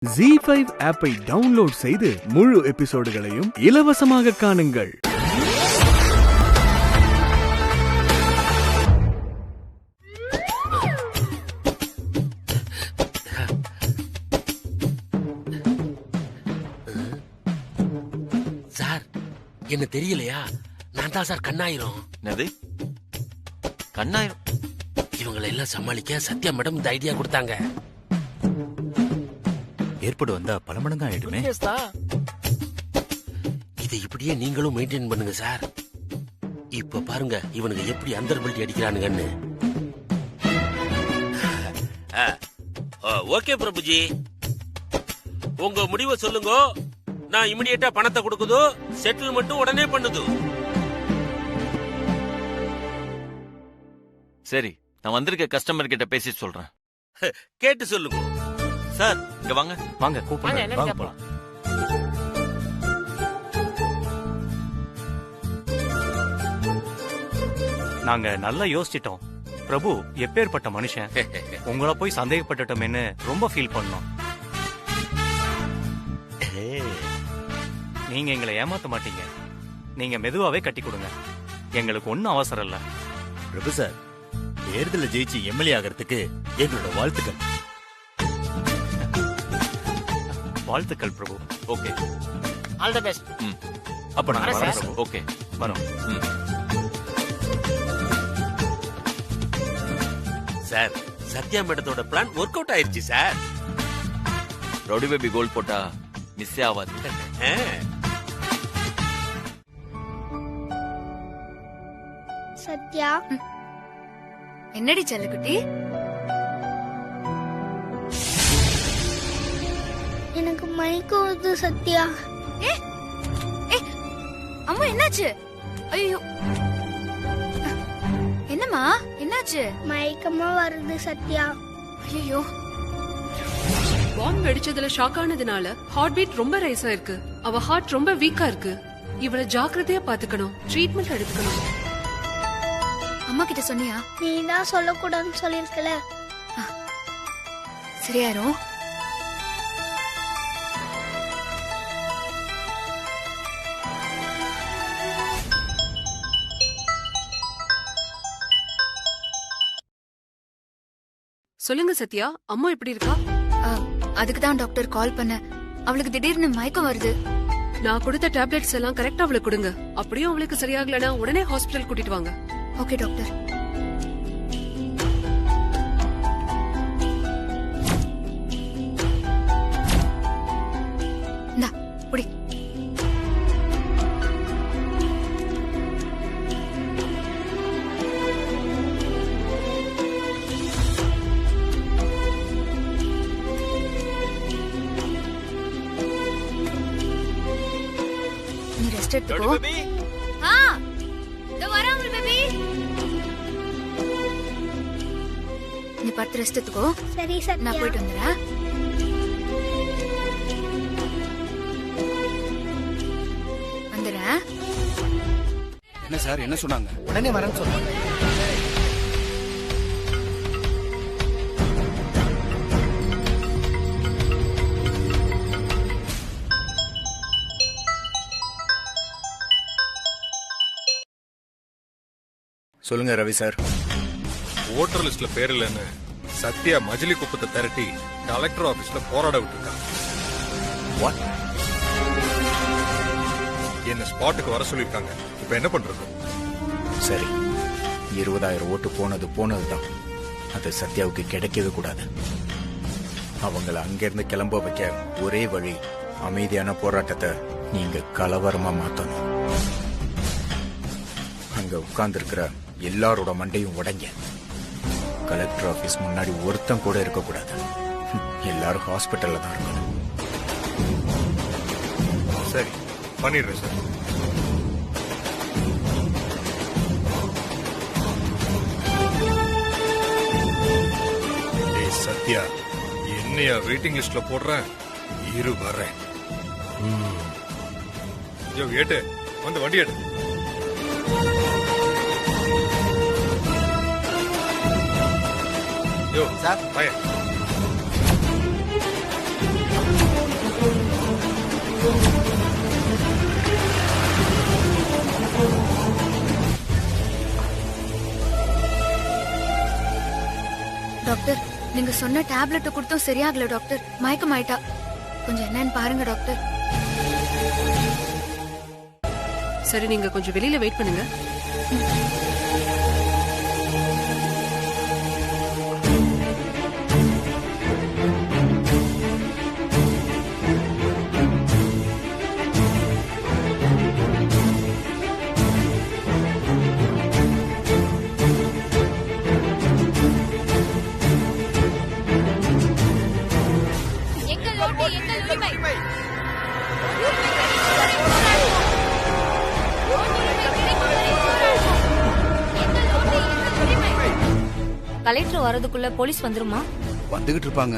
ZEE5 ஆப்பை download செய்து முழு எபிசோடுகளையும் இலவசமாக காணுங்கள். சார், என்ன தெரியலையா? நான் தான் சார் கண்ணாயிரம். என்னது கண்ணாயிரம்? இவங்களை எல்லாம் சமாளிக்க சத்யா மேடம் இந்த ஐடியா கொடுத்தாங்க. ஏற்படு வந்தா பல மடங்கு ஆயிடுமே. இதை இப்படியே நீங்களும் மெயின்டைன் பண்ணுங்க சார். இப்ப பாருங்க இவனுங்க எப்படி அந்தர் பெல்ட் அடிக்கிறானுங்கன்னு. ஓகே பிரபுஜி, உங்க முடிவை சொல்லுங்க. நான் இமிடியேட்டா பணத்தை கொடுக்குதோ, செட்டில்மெண்ட் உடனே பண்ணுது. சரி, நான் வந்திருக்க கஸ்டமர் கிட்ட பேசி சொல்றேன். கேட்டு சொல்லுங்க சார். இங்க வாங்க வாங்க கூப்பிடுங்க. வாங்க போலாம். நாங்க நல்லா யோசிச்சிட்டோம். பிரபு எப்பேற்பட்ட மனுஷன், உங்களை போய் சந்தேகப்பட்டுட்டோமேன்னு ரொம்ப ஃபீல் பண்ணோம். நீங்க எங்களை ஏமாத்த மாட்டீங்க. நீங்க மெதுவாவே கட்டி கொடுங்க. எங்களுக்கு ஒன்னும் அவசரம் இல்ல. பிரபு சார், தேர்தலில் ஜெயிச்சு எம்எல்ஏ ஆகிறதுக்கு எங்களோட வாழ்த்துக்கள். வாழ்த்துக்கள் Prabhu. Okay, all the best. அப்ப நாங்க வரேன் வரோம் சார். பிரபு. ஓகே வரோம். சார், சத்யா மேடத்தோட பிளான் ஒர்க் அவுட் ஆயிருச்சு சார். ரவுடி பேபி கோல் போட்டா மிஸ்ஸே ஆகாது. சத்யா, என்னடி செல்லக்குட்டி? எனக்கு மயக்கம் வருது சத்யா. அம்மா என்னாச்சு? ஐயோ, என்னம்மா என்னாச்சு? மயக்கமா வருது சத்யா. ஐயோ, பாம்பு வெடிச்சதுல ஷாக் ஆனதுனால ஹார்ட் பீட் ரொம்ப ரைஸ் ஆயிருக்கு. அவ ஹார்ட் ரொம்ப வீக்கா இருக்கு. இவள ஜாக்கிரதையா பாத்துக்கணும், ட்ரீட்மெண்ட் எடுத்துக்கணும். அம்மா கிட்ட சொன்னியா? நீ தான் சொல்லக்கூடாதுன்னு சொல்லிருக்கல. சரியாயிரும். சொல்லுங்க சத்யா, அம்மா எப்படி இருக்கா? அதுக்கு தான் டாக்டர் கால் பண்ண. அவளுக்கு திடீர்னு மயக்கம் வருது. நான் கொடுத்த டேப்லெட்ஸ் எல்லாம் கரெக்டா அவளுக்கு கொடுங்க. அப்படியும் அவளுக்கு சரியாகலனா உடனே ஹாஸ்பிடல் கூட்டிட்டு வாங்க. Okay doctor. இந்தா புடி. நீ ரெஸ்ட் எடுத்துக்கோ. ஆ, இதோ வரேன் அமுல் பேபி. நீ படுத்து ரெஸ்ட் எடுத்துக்கோ. சரி நான் சத்யா. போயிட்டு வந்துடுறேன். வந்துடுறேன். என்ன சார், என்ன சொன்னாங்க? உடனே வரேன்னு சொல்லுங்க. சொல்லுங்க ரவி சார். ஓட்டர் லிஸ்ட்ல பேர் இல்லைன்னு சத்யா மஜிலி குப்பத்தை திரட்டி கலெக்டர் ஆபீஸ்ல போராட விட்டுருக்காங்க. வாட்? என்ன ஸ்பாட்டுக்கு வர சொல்லிருக்காங்க. இப்ப என்ன பண்றது? சரி, 20,000 ஓட்டு போனதுதான். அது சத்யாவுக்கு கிடைக்கவே கூடாது. அவங்கள அங்கிருந்து கிளம்ப வைக்க ஒரே வழி, அமைதியான போராட்டத்தை நீங்க கலவரமா மாத்தணும். அங்க உட்கார்ந்து இருக்கிற எல்லாரோட மண்டையும் உடைங்க. கலெக்டர் ஆபீஸ் முன்னாடி ஒருத்தன் கூட இருக்க கூடாது. எல்லாரும் ஹாஸ்பிட்டல்ல தான் இருக்கணும். சரி, பண்ணிடுறேன் சார். ஏய் சத்யா, என்னையா வெயிட்டிங் லிஸ்ட்ல போடுறேன்? இரு வரேன். ஏட்டு வந்து வண்டி எடு. யோ சார், பையன் டாக்டர் நீங்க சொன்ன டேப்லெட் கொடுத்தும் சரியாகல டாக்டர். மயக்கமாயிட்டா. கொஞ்சம் என்னன்னு பாருங்க டாக்டர். சரி நீங்க கொஞ்சம் வெளியில வெயிட் பண்ணுங்க. கலெக்டர் வரதுக்குள்ள போலீஸ் வந்துருமா? வந்துகிட்டு இருப்பாங்க.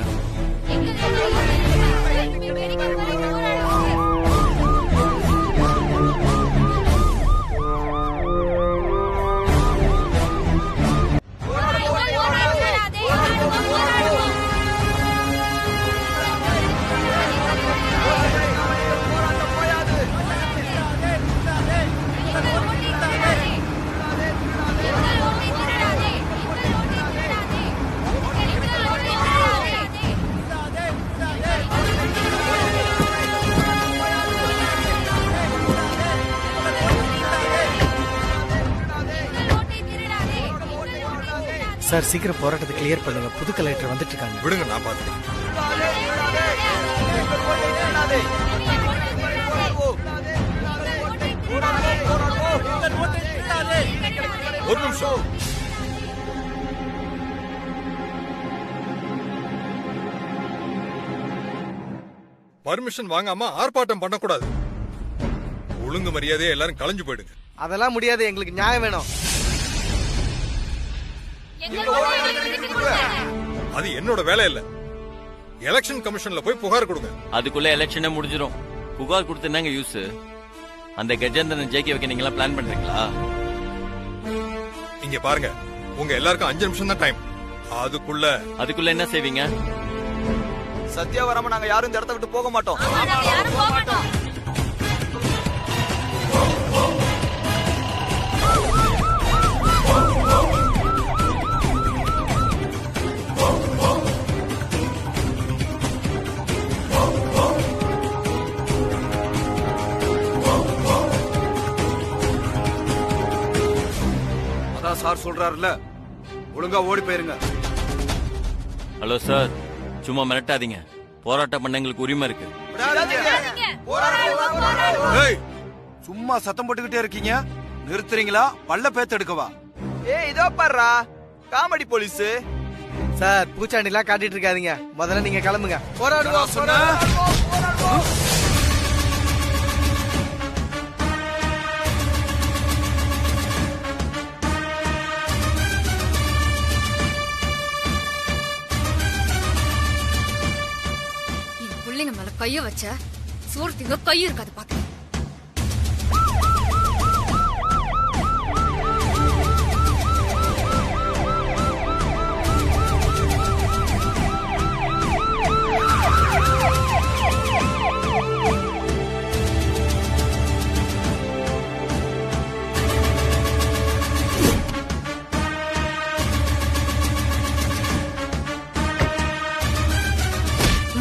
சார் சீக்கிரம் போராட்டத்தை கிளியர் பண்ணுங்க. புது கலெக்டர் வந்துட்டு இருக்காங்க. விடுங்க, நான் பாத்துக்கிறேன். ஒரு நிமிஷம். பர்மிஷன் வாங்காம ஆர்ப்பாட்டம் பண்ணக்கூடாது. ஒழுங்கு மரியாதையா எல்லாரும் கலைஞ்சு போயிடுங்க. அதெல்லாம் முடியாது. எங்களுக்கு நியாயம் வேணும். அது என்னோட வேலை இல்ல. எலெக்ஷன் கமிஷன்ல போய் புகார் கொடுங்க. அதுக்குள்ள எலெக்ஷனே முடிஞ்சிரும். புகார் கொடுத்து என்னங்க யூஸ்? அந்த கஜேந்திரன் ஜெயிக்க வைக்க நீங்க எல்லாம் பிளான் பண்றீங்களா? இங்க பாருங்க, உங்க எல்லாருக்கும் 5 நிமிஷம் தான் டைம். அதுக்குள்ள என்ன செய்வீங்க? சத்யா வராம நாங்க யாரும் இந்த இடத்த விட்டு போக மாட்டோம். சார் சொல்றாருல, ஒழுங்கா ஓடி போயிருங்க. ஹலோ சார், சும்மா மிரட்டாதீங்க. போராட்டம் பண்ண எங்களுக்கு உரிமை இருக்கு. சும்மா சத்தம் போட்டுக்கிட்டே இருக்கீங்க. நிறுத்துறீங்களா? பல்ல பேத்து எடுக்கவா? இதோ பாருடா, காமெடி போலீஸ். சார் பூச்சாண்டி எல்லாம் காட்டிட்டு இருக்காதீங்க. முதல்ல நீங்க கிளம்புங்க. போராடுவோம் சொன்ன. மேல கைய வச்ச சோறு திங்க கை இருக்காது பாக்க.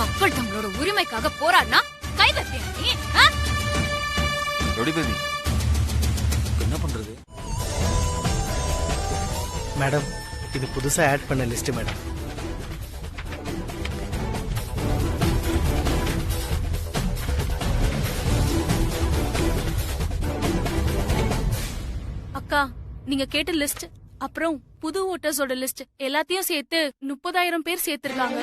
மக்கள் தங்களோட உரிமைக்காக போராடினா கை வைப்பியா நீ? ரொடி பேபி, என்ன பண்றது? மேடம், இது புதுசா ஆட் பண்ண லிஸ்ட் மேடம். அக்கா, நீங்க கேட்ட லிஸ்ட் அப்புறம் புது ஓட்டர்ஸோட லிஸ்ட் எல்லாத்தையும் சேர்த்து 30,000 பேர் சேர்த்திருக்காங்க.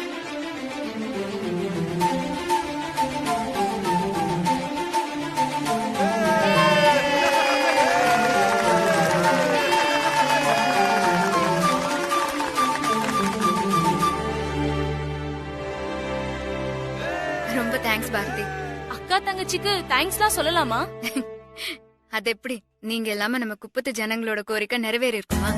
ரொம்ப தேங்க்ஸ் பாரதி. அக்கா தங்கச்சிக்கு தேங்க்ஸ்லாம் சொல்லலாமா? அது எப்படி? நீங்க எல்லாமே நம்ம குப்பத்து ஜனங்களோட கோரிக்கை நிறைவேறி இருக்குமா?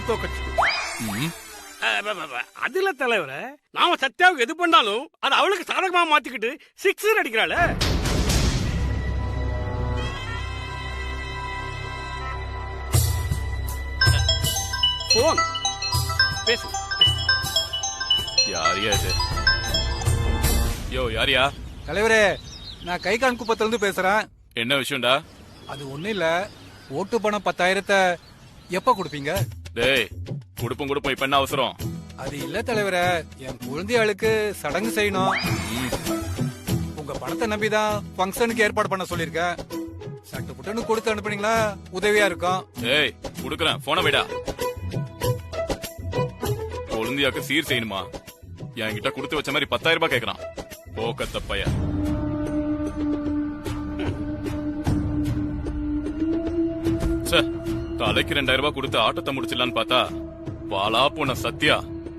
தோக்கடிச்சு. அதுல தலைவர நாம சத்யாவுக்கு எது பண்ணாலும் அது அவளுக்கு சாதகமா மாத்திக்கிட்டு சிக்ஸர் அடிக்கிறாள். போன் பேசு. யாரியா இது? யோ யாரியா? தலைவரே, நான் கைகான் குப்பத்துல இருந்து பேசுறேன். என்ன விஷயம்டா? அது ஒண்ணு இல்ல, ஓட்டு பணம் 10,000 எப்ப கொடுப்பீங்க? டேய் குடுப்போம் இப்ப என்ன அவசரம்? அது இல்ல தலைவரே, என் குழந்தையாளுக்கு சடங்கு செய்யணும். உங்க பணத்தை நம்பிதான் ஃபங்க்ஷனுக்கு ஏற்பாடு பண்ண சொல்லிருக்கேன். சட்டு புட்டுன்னு கொடுத்து அனுப்புனீங்களா உதவியா இருக்கும். டேய் குடுக்கறேன், போன விடா. குழந்தையாக்கு சீர் செய்யணுமா? என்கிட்ட கொடுத்து வச்ச மாதிரி 10,000 ரூபாய் கேக்குறான். போக்கத்த பையன். தலைக்கு 2,000 ரூபாய் கொடுத்து ஆட்டத்தை முடிச்சிடலான்னு பார்த்தா பாலா போன சத்யா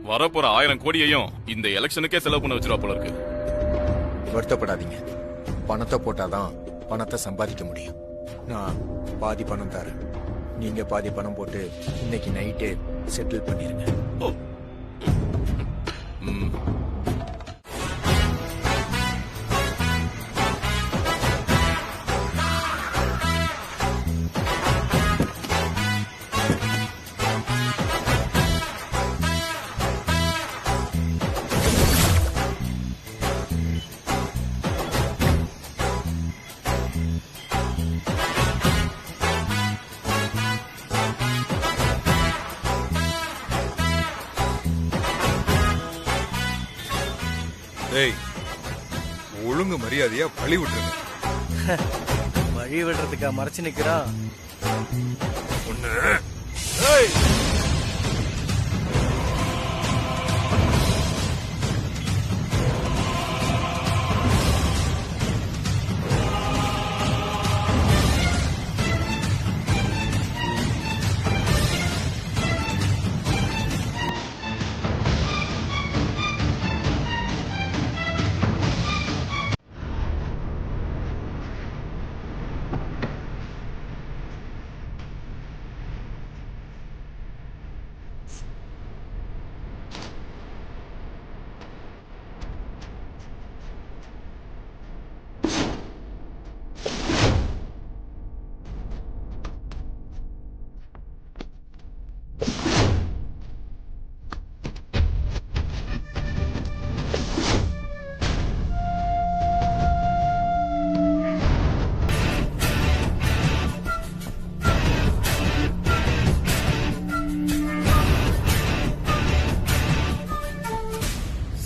வரப்போற 1000 கோடியையும் இந்த எலெக்ஷனுக்கே செலவு பண்ண வச்சிருவா போல இருக்கு. வருத்தப்படாதீங்க. பணத்தை போட்டாதான் பணத்தை சம்பாதிக்க முடியும். நான் பாதி பணம் தரேன், நீங்க பாதி பணம் போட்டு இன்னைக்கு நைட்டே செட்டில் பண்ணிருங்க. ஒழுங்கு மரியாதையா வழி விட்டுருங்க. வழி விடுறதுக்கா மறைச்சு நிக்கிறான்?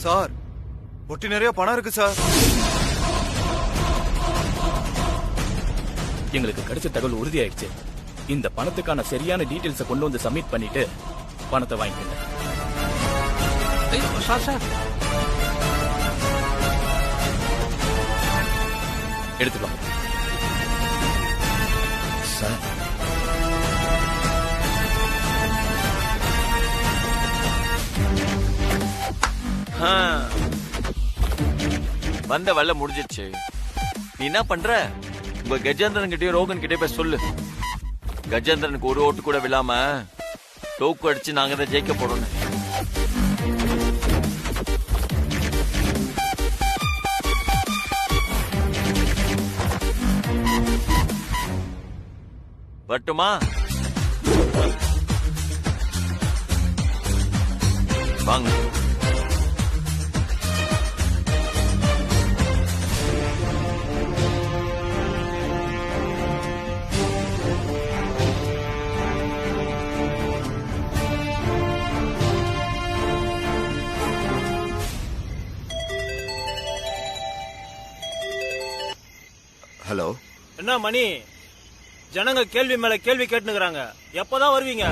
சார், பொட்டி நிறைய பணம் இருக்கு சார். எங்களுக்கு கிடைச்ச தகவல் உறுதியாயிடுச்சு. இந்த பணத்துக்கான சரியான டீடைல்ஸை கொண்டு வந்து சப்மிட் பண்ணிட்டு பணத்தை வாங்கிக்கோங்க. சார் எடுத்துக்கலாம் சார். வந்த வேலை முடிஞ்சிச்சு. நீ என்ன பண்ற? உங்க கஜேந்திரன் கிட்டயும் ரோகன் கிட்டே போய் சொல்லு. கஜேந்திரனுக்கு ஒரு ஓட்டு கூட விழாம தோக்கு அடிச்சு நாங்க தான் ஜெயிக்க போறோம். வரட்டுமா? வாங்க. ஹலோ. என்ன மணி, ஜனங்க கேள்வி மேல கேள்வி கேட்டுக்கிறாங்க. எப்பதான் வருவீங்க?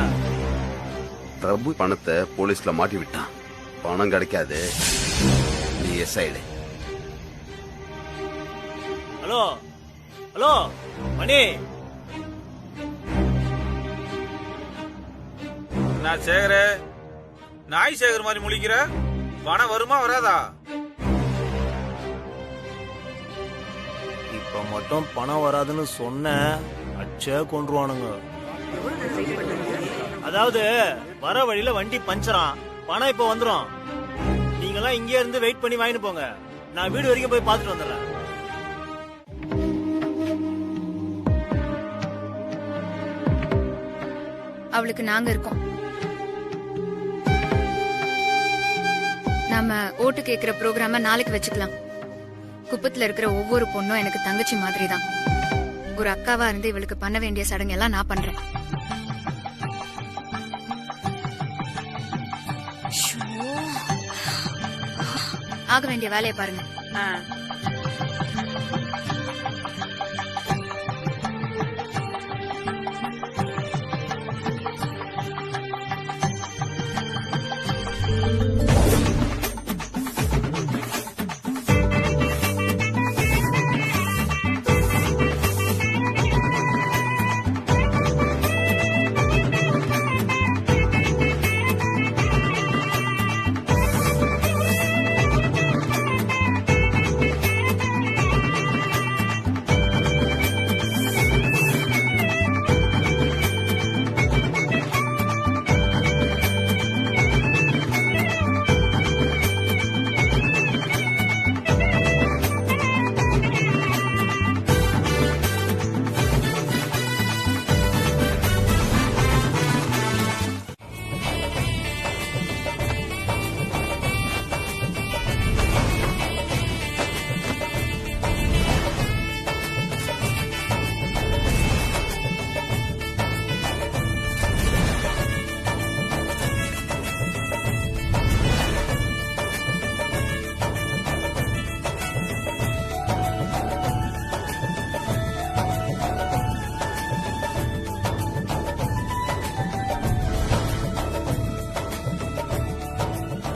பிரபு பணத்தை போலீஸ்ல மாட்டி விட்டான். பணம் கிடைக்காது. நீ எஸ்ஐடு. ஹலோ ஹலோ மணி. நான் சேகர நாய் சேகர் மாதிரி முழிக்கிற. பணம் வருமா வராதா? இப்ப மட்டும் பணம் வராதுன்னு சொன்ன அச்சே கொன்றுவானுங்க. அதாவது வர வழியில வண்டி பஞ்சரான், பணம் இப்ப வந்துரும். நீங்கெல்லாம் இங்கே இருந்து வெயிட் பண்ணி வாங்கிட்டு போங்க. நான் வீடு வரைக்கும் போய் பார்த்துட்டு வந்துடுறேன். அவளுக்கு நாங்க இருக்கோம். நாம ஓட்டு கேக்குற ப்ரோக்ராம நாளைக்கு வச்சுக்கலாம். குப்பத்துல இருக்கிற ஒவ்வொரு பொண்ணும் எனக்கு தங்கச்சி மாதிரி தான். ஒரு அக்காவா இருந்து இவளுக்கு பண்ண வேண்டிய சடங்கு எல்லாம் நான் பண்றேன். ஆக வேண்டிய வேலையை பாருங்க.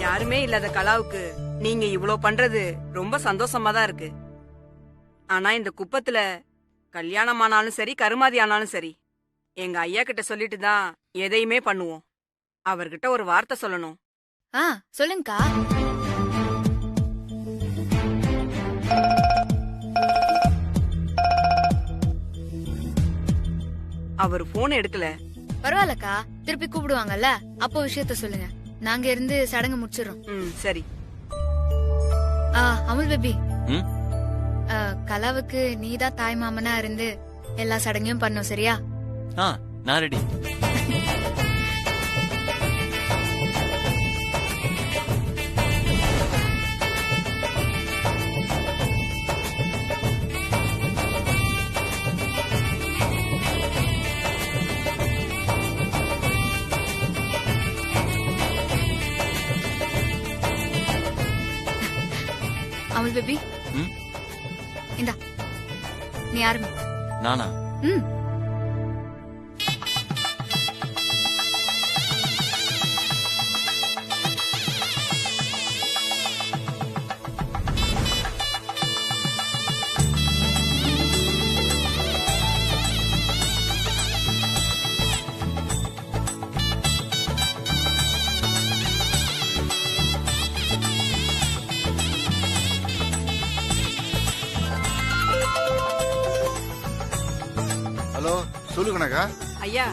யாருமே இல்லாத கலாவுக்கு நீங்க இவ்ளோ பண்றது ரொம்ப சந்தோஷமா தான் இருக்கு. ஆனா இந்த குப்பத்துல கல்யாணம் ஆனாலும் சரி, கருமாதி ஆனாலும் சரி, எங்க ஐயா கிட்ட சொல்லிட்டு தான் எதையுமே பண்ணுவோம். அவர்கிட்ட ஒரு வார்த்தை சொல்லணும். சொல்லுங்கக்கா. அவர் போன் எடுக்கல. பரவாயில்லக்கா, திருப்பி கூப்பிடுவாங்கல்ல, அப்போ விஷயத்த சொல்லுங்க. நாங்க இருந்து சடங்கு முடிச்சிடறோம். சரி. அமுல் பேபி, கலாவுக்கு நீதான் தாய் மாமனா இருந்து எல்லா சடங்கையும் பண்ணும், சரியா? நான் ரெடி. அமுல் பேபி, இந்தா நீ ஆரம்பி. நானா? சொல்லுங்கண்ணா. ஐயா,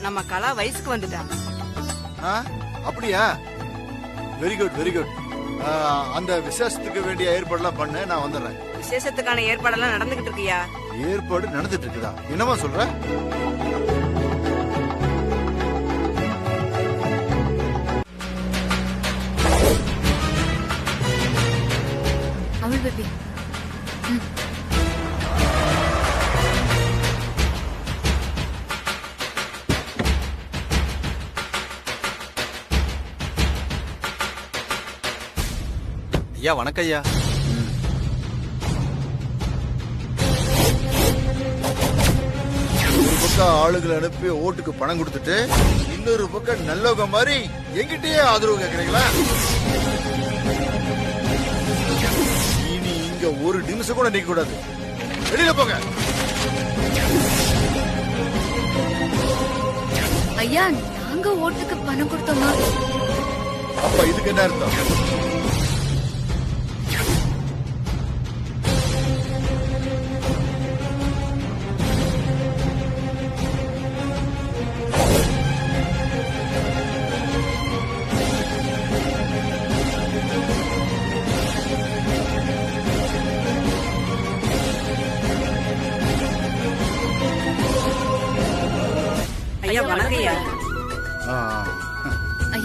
நம்ம கலா வயசுக்கு வந்துட்டா. அப்படியா? Very good very good. அந்த விசேஷத்துக்கு வேண்டிய ஏற்பாடுலாம் பண்ண நான் வந்துடுறேன். விசேஷத்துக்கான ஏற்பாடெல்லாம் நடந்துகிட்டு இருக்கியா? ஏற்பாடு நடந்துட்டு இருக்குதா? என்னமா சொல்ற? அமுல் பேபி, ஐயா வணக்கம் ஐயா. ஒரு பக்கம் ஆளுகளை அனுப்பி ஓட்டுக்கு பணம் கொடுத்துட்டு இன்னொரு பக்கம் நல்லவங்க மாதிரி எங்கிட்டயே ஆதரவு கேக்குறீங்களா? இனி இங்க ஒரு நிமிஷம் கூட நிக்க கூடாது. வெளியில போங்க. ஐயா, நாங்க ஓட்டுக்கு பணம் கொடுத்தோமா? அப்ப இதுக்கு என்ன அர்த்தம்?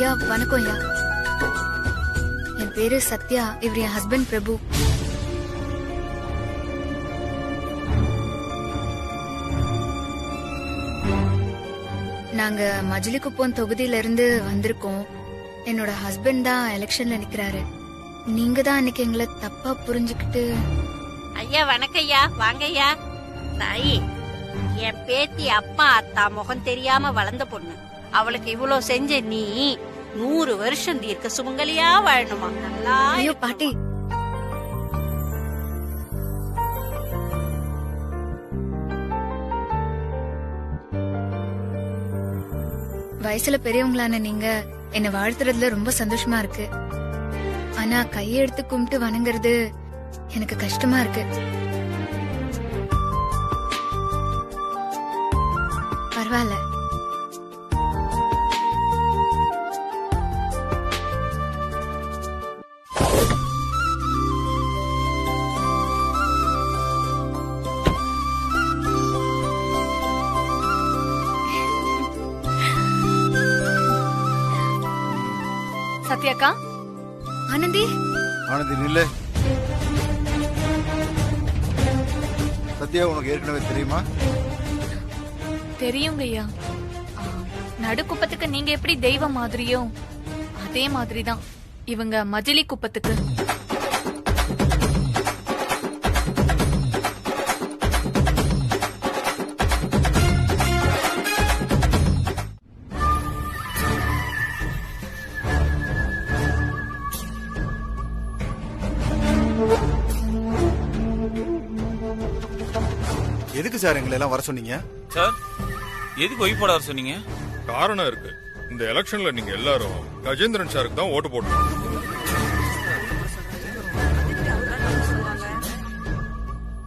ஐயா வணக்கம் ஐயா. என் பேரு சத்யா, இவர் என் ஹஸ்பண்ட் பிரபு. நாங்க மஜிலிக்குப்பம் தொகுதியில இருந்து வந்திருக்கோம். என்னோட ஹஸ்பண்ட் தான் எலெக்ஷன்ல நிக்கிறாரு. நீங்க தான் அன்னைக்கு எங்களை தப்பா புரிஞ்சுக்கிட்டு. ஐயா வணக்கம் ஐயா, வாங்க ஐயா. தாயி, என் பேத்தி அப்பா அத்தா முகம் தெரியாம வளர்ந்த பொண்ணு. அவளுக்கு இவ்வளவு செஞ்ச நீ 100 வருஷம் தீர்க்க சுமங்கலியா வாழணுமா? நல்லா. ஐயோ பாட்டி, வயசுல பெரியவங்களான நீங்க என்ன வாழ்த்துறதுல ரொம்ப சந்தோஷமா இருக்கு. ஆனா கையெடுத்து கும்பிட்டு வணங்குறது எனக்கு கஷ்டமா இருக்கு. பரவாயில்ல. சத்யாக்கா. ஆனந்தி. ஆனந்தி நில்லு. சத்யா உனக்கு ஏற்கனவே தெரியுமா? தெரியுங்க ஐயா. நடுக்குப்பத்துக்கு நீங்க எப்படி தெய்வம் மாதிரியோ அதே மாதிரிதான் இவங்க மஜிலி குப்பத்துக்கு. எதுக்கு சார் எங்களை எல்லாம் வர சொன்னீங்க? சார் எதுக்கு ஒய்ஃப் போட வர சொன்னீங்க? காரணம் இருக்கு. இந்த எலெக்ஷன்ல நீங்க எல்லாரும் கஜேந்திரன் சாருக்கு தான் ஓட்டு போடணும்.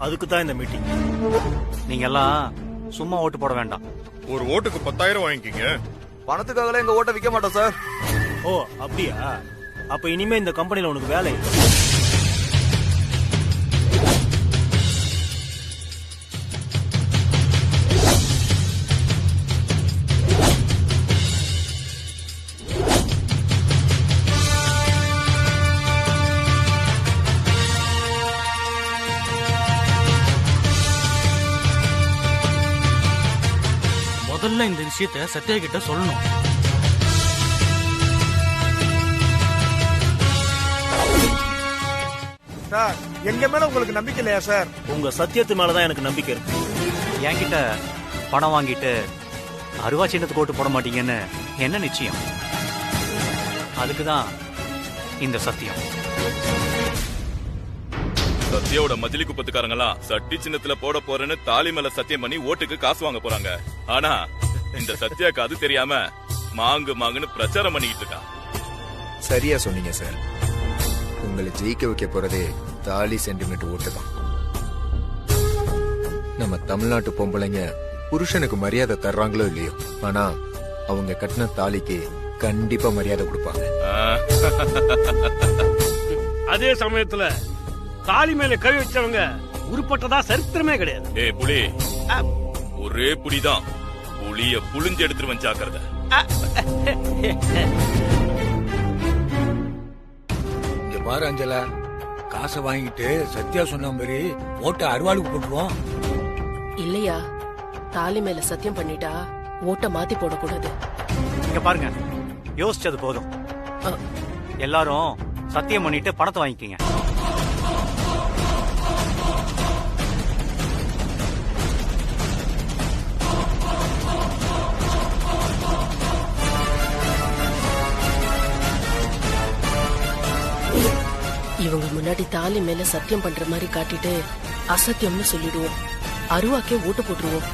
அதுக்கு தான் இந்த மீட்டிங். நீங்க எல்லாம் சும்மா ஓட்டு போட வேண்டாம். ஒரு ஓட்டுக்கு 10,000 வாங்கிக்கிங்க. பணத்துக்காக எங்க ஓட்டை விற்க மாட்டோம் சார். ஓ அப்படியா? அப்ப இனிமே இந்த கம்பெனில உனக்கு வேலை இல்லை. முதல்ல இந்த விஷயத்த சத்யா கிட்ட சொல்லணும். சார், எங்க மேல உங்களுக்கு நம்பிக்கை இல்லையா சார்? உங்க சத்தியத்து மேலதான் எனக்கு நம்பிக்கை இருக்கு. என்கிட்ட பணம் வாங்கிட்டு அருவா சின்னத்துக்கு ஓட்டு போட மாட்டீங்கன்னு என்ன நிச்சயம்? அதுக்குதான் இந்த சத்தியம். சத்யாவோட மஜிலி குப்பத்துக்காரங்களாம் சட்டி சின்னத்துல போட போறேன்னு தாலி மேல சத்தியம் பண்ணி ஓட்டுக்கு காசு வாங்க போறாங்க. ஆனா இந்த சத்யாக்கு அது தெரியாம மாங்குன்னு பிரச்சாரம் பண்ணிக்கிட்டு இருக்கான். சரியா சொன்னீங்க சார். உங்களை ஜெயிக்க வைக்க போறதே தாலி சென்டிமீட்டர் ஓட்டு தான். நம்ம தமிழ்நாட்டு பொம்பளைங்க புருஷனுக்கு மரியாதை தர்றாங்களோ இல்லையோ, ஆனா அவங்க கட்டின தாலிக்கு கண்டிப்பா மரியாதை கொடுப்பாங்க. அதே சமயத்துல தாலி மேல கை வச்சவங்க உருப்பட்டதா சரித்திரமே கிடையாது. ஏய் புலி, ஒரே புலிதான் புலிய புளிஞ்சு எடுத்துட்டு வச்சாக்கிறத. இங்க பாரு அஞ்சலா, காசை வாங்கிட்டு சத்யா சொன்ன மாதிரி ஓட்ட அருவாளுக்கு போட்டுருவோம். இல்லையா, தாலி மேல சத்தியம் பண்ணிட்டா ஓட்ட மாத்தி போடக்கூடாது. இங்க பாருங்க, யோசிச்சது போதும். எல்லாரும் சத்தியம் பண்ணிட்டு பணத்தை வாங்கிக்கீங்க. இவங்க முன்னாடி தாலி மேல சத்தியம் பண்ற மாதிரி காட்டிட்டு அசத்தியம்னு சொல்லிடுவோம். அருவாக்கே ஓட்டு போட்டுருவோம்.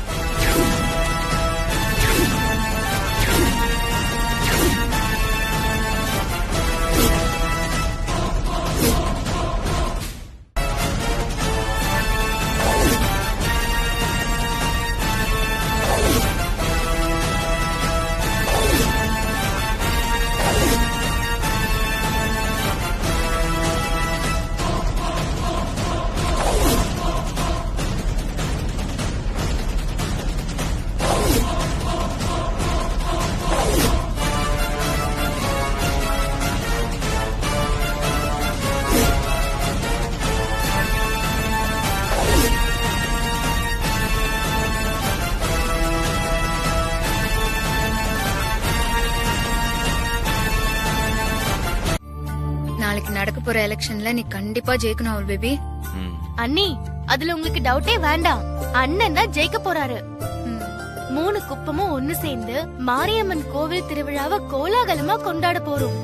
நாளைக்கு நடக்க போற எலெக்ஷன்ல நீ கண்டிப்பா ஜெயிக்கணும் அவள் பேபி. அண்ணி அதுல உங்களுக்கு டவுட்டே வேண்டாம், அண்ணன் தான் ஜெயிக்க போறாரு. 3 குப்பமும் ஒண்ணு சேர்ந்து மாரியம்மன் கோவில் திருவிழாவை கோலாகலமா கொண்டாட போறோம்.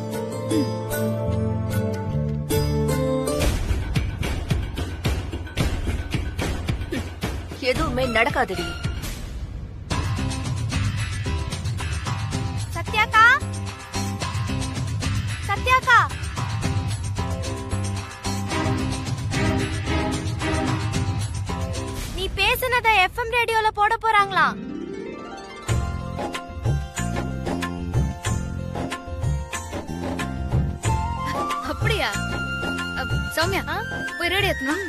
எதுவுமே நடக்காதுடி. சத்யாக்கா, சத்யாக்கா, நீ பேசுனத FM ரேடியோல போட போறாங்களா? அப்படியா? சௌமியா போய் ரேடியோ ஏத்தணும்.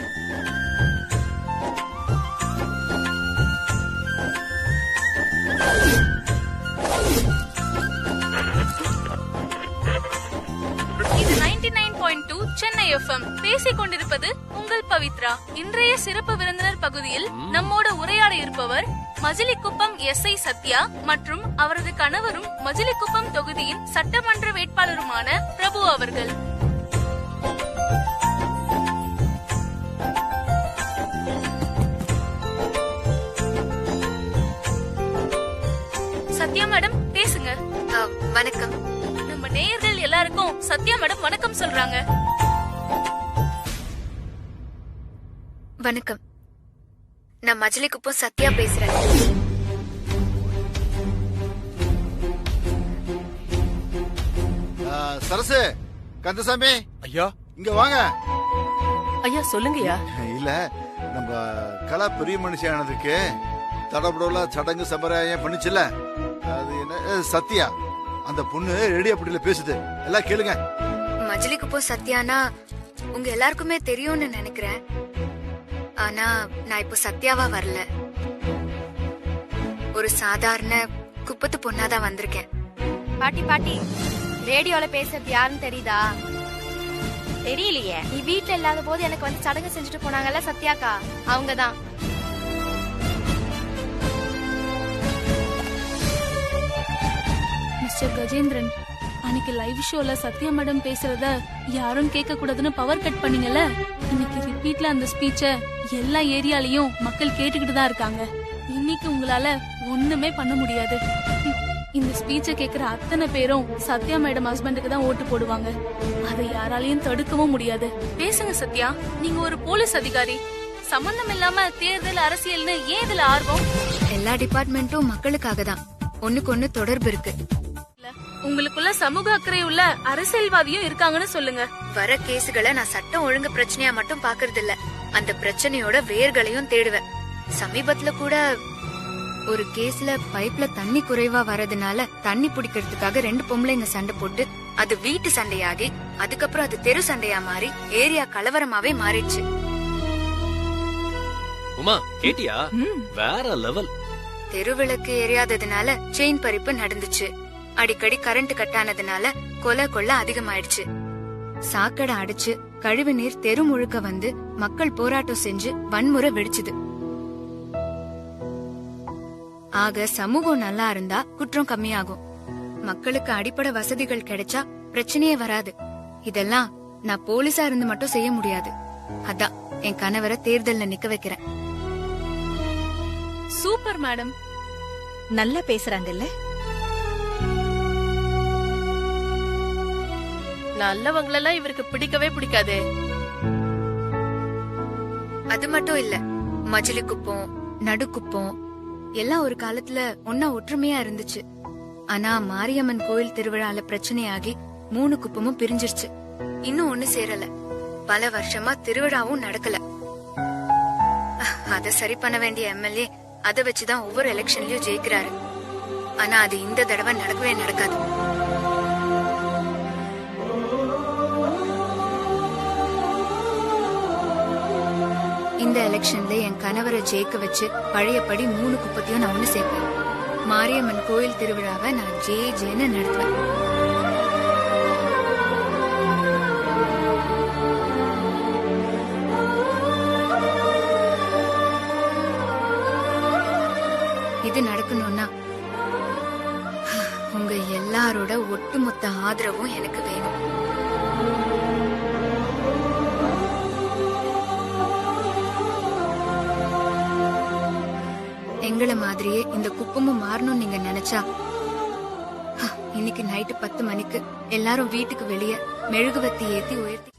இது 99.2 சென்னை FM. பேசிக் கொண்டிருப்பது உங்கள் பவித்ரா. இன்றைய சிறப்பு விருந்தினர் பகுதியில் நம்மோட உரையாட இருப்பவர் மஜிலிக்குப்பம் SI சத்யா மற்றும் அவரது கணவரும் மஜிலிக்குப்பம் தொகுதியின் சட்டமன்ற வேட்பாளருமான பிரபு அவர்கள். சத்யா மேடம் பேசுங்க. வணக்கம். நம்ம நேயர்கள் எல்லாருக்கும் சத்யா மேடம் வணக்கம் சொல்றாங்க. வணக்கம், நான் மஜிலிக்குப்பம் சத்யா பேசுறேன். சரசு, கந்தசாமி ஐயா இங்க வாங்க. ஐயா சொல்லுங்கய்யா. இல்ல, நம்ம கலா பெரிய மனுஷி ஆனதுக்கு தடபுடல சடங்கு சம்பிரதாயம் பண்ணுச்சுல, அது என்ன சத்யா அந்த பொண்ணு ரேடியோபட்டியில பேசுது, எல்லாம் கேளுங்க. மஜிலிக்குப்பம் சத்யானா உங்க எல்லாருக்குமே தெரியும்னு நினைக்கிறேன். ஆனா நான் இப்போ சத்யாவா வரல, ஒரு சாதாரண குப்பத்து பொண்ணாதான் வந்திருக்கேன். பாட்டி பாட்டி, ரேடியோல பேசுறது யாருன்னு தெரியுதா? தெரியலையே. நீ வீட்ல இல்லாத போது எனக்கு வந்து சடங்கு செஞ்சுட்டு போனாங்கல்ல சத்யாக்கா, அவங்கதான். மிஸ்டர் கஜேந்திரன், அன்னைக்கு லைவ் ஷோல சத்யா மேடம் பேசுறத யாரும் கேட்க கூடாதுன்னு பவர் கட் பண்ணீங்கல்ல, இன்னைக்கு ரிப்பீட்ல அந்த ஸ்பீச்ச எல்லா ஏரியாலயும் மக்கள் கேட்டுக்கிட்டு தான் இருக்காங்க. இன்னைக்கு உங்களால ஒண்ணுமே பண்ண முடியாது. இந்த ஸ்பீச்ச கேக்குற அத்தனை பேரும் சத்யா மேடம் ஹஸ்பண்டுக்கு தான் ஓட்டு போடுவாங்க. அதை யாராலையும் தடுக்கவும் முடியாது. பேசுங்க சத்யா, நீங்க ஒரு போலீஸ் அதிகாரி, சம்பந்தம் இல்லாம தேர்தல் அரசியல்னு ஏன் இதுல ஆர்வம்? எல்லா டிபார்ட்மெண்ட்டும் மக்களுக்காக தான், ஒண்ணுக்கு ஒண்ணு தொடர்பு இருக்கு. உங்களுக்குள்ள சமூக அக்கறை உள்ள அரசியல்வாதியும் இருக்காங்கன்னு சொல்லுங்க. வர கேசுகளை நான் சட்டம் ஒழுங்கு பிரச்சனையா மட்டும் பாக்குறது இல்ல, அந்த பிரச்சனையோட வேர்களையும் தேடுவேன். சமீபத்துல கூட ஒரு கேஸ்ல பைப்ல தண்ணி குறைவா வரதுனால தண்ணி பிடிக்கிறதுக்காக 2 பொம்பளைங்க சண்டை போட்டு அது வீட்டு சண்டையாகி அதுக்கப்புறம் அது தெரு சண்டையா மாறி ஏரியா கலவரமாவே மாறிடுச்சு. உமா கேட்டியா? வேற லெவல். தெருவிளக்கு எரியாததுனால செயின் பறிப்பு நடந்துச்சு. அடிக்கடி கரண்ட் கட் ஆனதுனால கொலை கொள்ள அதிகமாயிடுச்சு. சாக்கடை அடைச்சு கழிவு நீர் தெரு முழுக்க வந்து மக்கள் போராட்டம் செஞ்சு வன்முறை வெடிச்சுது. ஆக சமூகம் நல்லா இருந்தா குற்றம் கம்மியாகும். மக்களுக்கு அடிப்படை வசதிகள் கிடைச்சா பிரச்சனையே வராது. இதெல்லாம் நான் போலீஸா இருந்து மட்டும் செய்ய முடியாது. அதான் என் கணவரை தேர்தல்ல நிக்க வைக்கிறேன். சூப்பர் மேடம், நல்லா பேசுறாங்கல்ல. நல்லவங்களெல்லாம் இவருக்கு பிடிக்கவே பிடிக்காதே. அது மட்டும் இல்ல, மஜிலிக்குப்பம் நடுக்குப்பம் எல்லாம் ஒரு காலத்துல ஒன்னா ஒற்றுமையா இருந்துச்சு. ஆனா மாரியம்மன் கோயில் திருவிழால பிரச்சனையாகி 3 குப்பமும் பிரிஞ்சிருச்சு. இன்னும் ஒண்ணு சேரல. பல வருஷமா திருவிழாவும் நடக்கல. அத சரி பண்ண வேண்டிய எம்எல்ஏ அத வச்சுதான் ஒவ்வொரு எலெக்ஷன்லயும் ஜெயிக்கிறாரு. ஆனா அது இந்த தடவை நடக்கவே நடக்காது. இந்த எலெக்ஷன்ல என் கணவரை ஜெயிக்க வச்சு பழையபடி 3 குப்பத்தையும் நான் ஒண்ணு சேர்ப்பேன். மாரியம்மன் கோயில் திருவிழாவை நான் ஜேன்னு நடத்துவேன். இது நடக்கணும்னா உங்க எல்லாரோட ஒட்டுமொத்த ஆதரவும் எனக்கு வேணும். பெண்களை மாதிரியே இந்த குப்பமும் மாறணும்னு நீங்க நினைச்சா இன்னைக்கு நைட்டு 10 மணிக்கு எல்லாரும் வீட்டுக்கு வெளியே மெழுகுவத்தி ஏத்தி உயர்த்தி.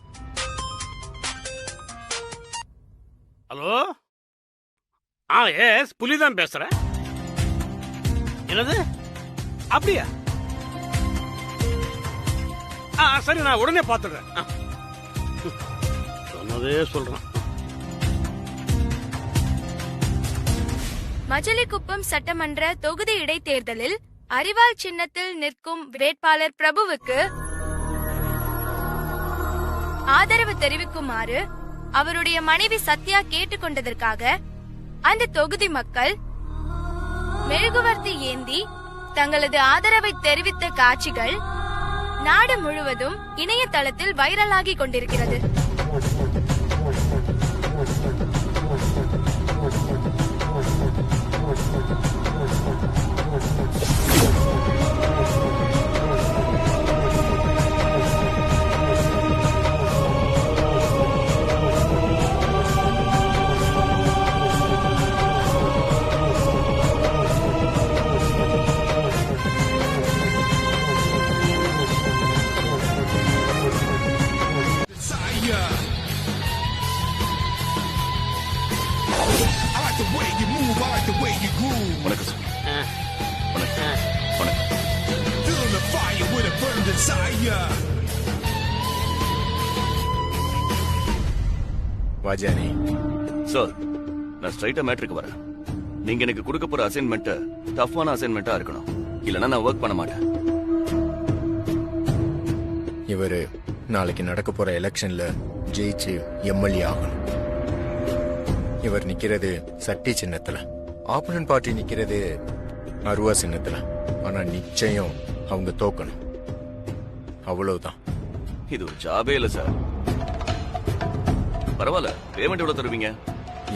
ஹலோ எஸ் புலிதான் பேசுறேன். என்னது அப்படியா? சரி நான் உடனே பாத்துடுறேன். சொன்னதே சொல்றேன். மஜலிக்குப்பம் சட்டமன்ற தொகுதி இடைத்தேர்தலில் அரிவாள் சின்னத்தில் நிற்கும் வேட்பாளர் பிரபுவுக்கு ஆதரவு தெரிவிக்குமாறு அவருடைய மனைவி சத்யா கேட்டுக்கொண்டதற்காக அந்த தொகுதி மக்கள் மெழுகுவர்த்தி ஏந்தி தங்களது ஆதரவை தெரிவித்த காட்சிகள் நாடு முழுவதும் இணையதளத்தில் வைரலாகி கொண்டிருக்கிறது. வாஜானி சார், நான் ஸ்ட்ரைட்டா மேட்ருக்கு வரேன். நீங்க எனக்கு கொடுக்க போற அசைன்மெண்ட் டஃப்பான அசைன்மெண்டா இருக்கணும், இல்லனா நான் ஒர்க் பண்ண மாட்டேன். இவரு நாளைக்கு நடக்க போற எலெக்ஷன்ல ஜெயிச்சு எம்எல்ஏ ஆகணும். இவர் நிக்கிறது சட்டி சின்னத்துல, ஆப்போனன்ட் பார்ட்டி நிக்கிறது அருவா சின்னத்துல. ஆனா நிச்சயம் அவங்க தோக்கணும், அவ்வளவுதான். இது ஒரு ஜாபே இல்ல சார். பரவாயில்ல, பேமெண்ட் எவ்வளவு தருவீங்க?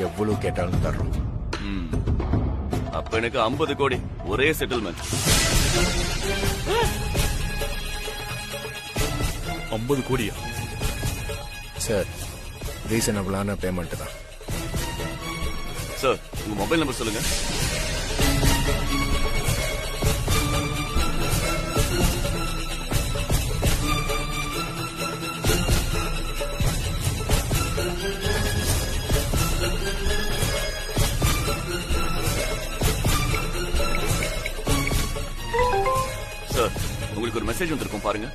எவ்வளவு கேட்டாலும் தர்றோம். அப்ப எனக்கு 50 கோடி ஒரே செட்டில்மெண்ட். 50 கோடியா? சார், ரீசனபிளான பேமெண்ட் தான். சார், உங்க மொபைல் நம்பர் சொல்லுங்க. சார், உங்களுக்கு ஒரு மெசேஜ் வந்திருக்கும் பாருங்க.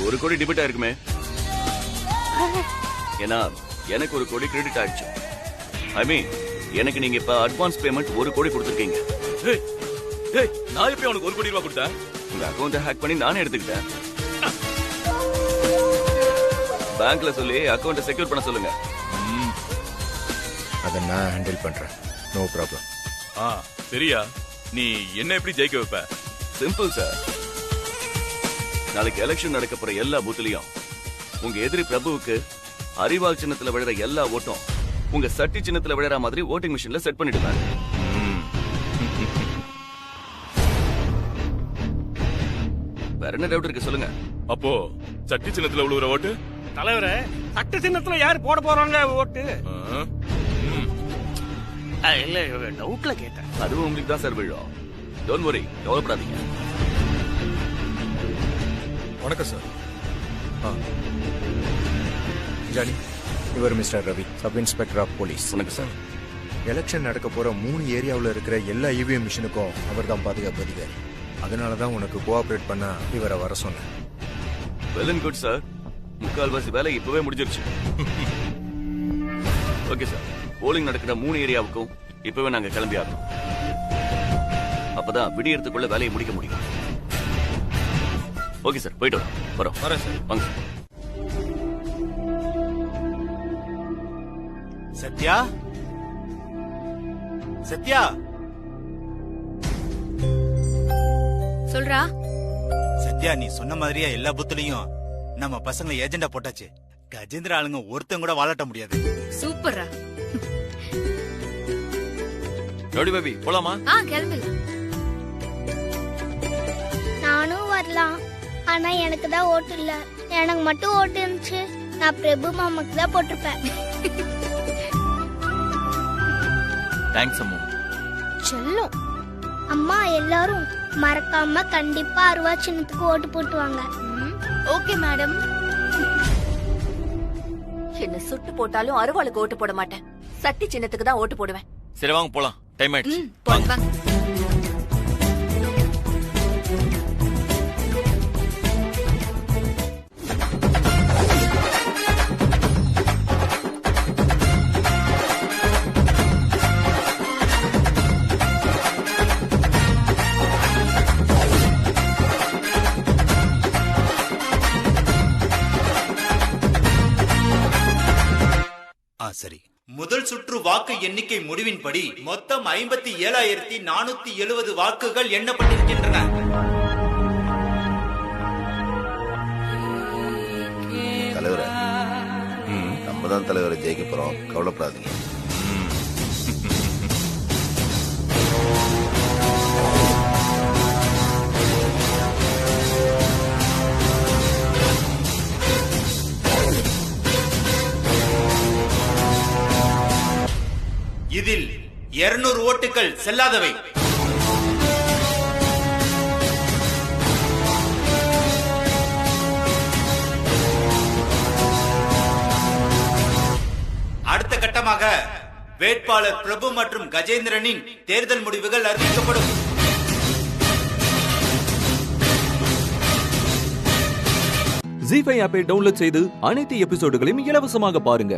ஒரு கோடி டெபிட் ஆயிருக்குமே. ஏன்னா எனக்கு 1 கோடி கிரெடிட் ஆயிடுச்சு. ஐ மீன், எனக்கு நீங்க இப்ப அட்வான்ஸ் பேமெண்ட் 1 கோடி கொடுத்துருக்கீங்க. நான் எப்படி உனக்கு 1 கோடி ரூபாய் கொடுத்தேன்? உங்க அக்கௌண்ட்டை ஹேக் பண்ணி நானே எடுத்துக்கிட்டேன். பேங்க்ல சொல்லி அக்கௌண்ட்டை செக்யூர் பண்ண சொல்லுங்க. அதை நான் ஹேண்டில் பண்றேன், நோ ப்ராப்ளம். சரியா? நீ என்ன எப்படி ஜெயிக்க வைப்ப? Simple sir. நாளைக்கு எலெக்ஷன் நடக்க போற எல்லா பூத்துலயும் உங்க எதிரி பிரபுவுக்கு அரிவாள் சின்னத்துல விழுற எல்லா ஓட்டும் உங்க சட்டி சின்னத்துல விழுற மாதிரி ஓட்டிங் மிஷின்ல செட் பண்ணிடுவேன். வேற என்ன டவுட் இருக்கு சொல்லுங்க. அப்போ சட்டி சின்னத்துல விழுற ஓட்டு? தலைவரே, சட்டி சின்னத்துல யாரு போட போறாங்க ஓட்டு? இல்ல, டவுட்ல கேட்டேன். அதுவும் உங்களுக்கு தான் சார் விழும். டோன்ட் வரி, கவலைப்படாதீங்க. வணக்கம் சார். ஜானி, இவர் mister Ravi, sub inspector of police. வணக்கம் சார். எலெக்ஷன் நடக்க போற 3 ஏரியாவில் இருக்கிற எல்லா இவிஎம் மிஷினுக்கும் அவர் தான் பாதுகாப்பு அதிகாரி. அதனாலதான் உனக்கு கோஆபரேட் பண்ண இவரை வர சொன்னேன். Well and good sir. முக்கால்வாசி வேலை இப்பவே முடிஞ்சிருச்சு. ஓகே சார், போலிங் நடக்கிற 3 ஏரியாவுக்கும் இப்பவே நாங்க கிளம்பி ஆகணும். அப்பதான் விடியறதுக்குள்ள வேலையை முடிக்க முடியும். ஓகே சார், போயிட்டு வரோம். வரேன் சார். வாங்க சார். சத்யா, சத்யா, சொல்றா. சத்யா, நீ சொன்ன மாதிரியா எல்லா புத்துலயும் நம்ம பசங்க ஏஜெண்டா போட்டாச்சு. கஜேந்திர ஆளுங்க ஒருத்தங்க கூட வாழட்ட முடியாது. சூப்பரா. ரவுடி பேபி, போலாமா? கிளம்பலாம். நானும் வரலாம். ஆனா எனக்கு தான் ஓட்டு இல்ல. எனக்கு மட்டும் ஓட்டு இருந்துச்சு, நான் பிரபு மாமாக்கு தான் போட்டிருப்பேன். தேங்க்ஸ் அம்மு. செல்லம். அம்மா எல்லாரும் மறக்காம கண்டிப்பா அருவா சின்னத்துக்கு ஓட்டு போட்டுவாங்க. Okay madam. என்ன சுட்டு போட்டாலும் அருவாளுக்கு ஓட்டு போட மாட்டேன். சட்டி சின்னத்துக்கு தான் ஓட்டு போடுவேன். சரி வாங்க போலாம், டைம் ஆயிடுச்சு. வாங்க. சரி, முதல் சுற்று வாக்கு எண்ணிக்கை முடிவின்படி மொத்தம் 57,470 வாக்குகள் எண்ணப்பட்டிருக்கின்றன. தலைவரே, நம்ம தான் தலைவரை ஜெயிக்க போறோம், கவலைப்படாதீங்க. இதில் 200 ஓட்டுகள் செல்லாதவை. அடுத்த கட்டமாக வேட்பாளர் பிரபு மற்றும் கஜேந்திரனின் தேர்தல் முடிவுகள் அறிவிக்கப்படும். ஜீ5 ஆப்பை டவுன்லோட் செய்து அனைத்து எபிசோடுகளையும் இலவசமாக பாருங்க.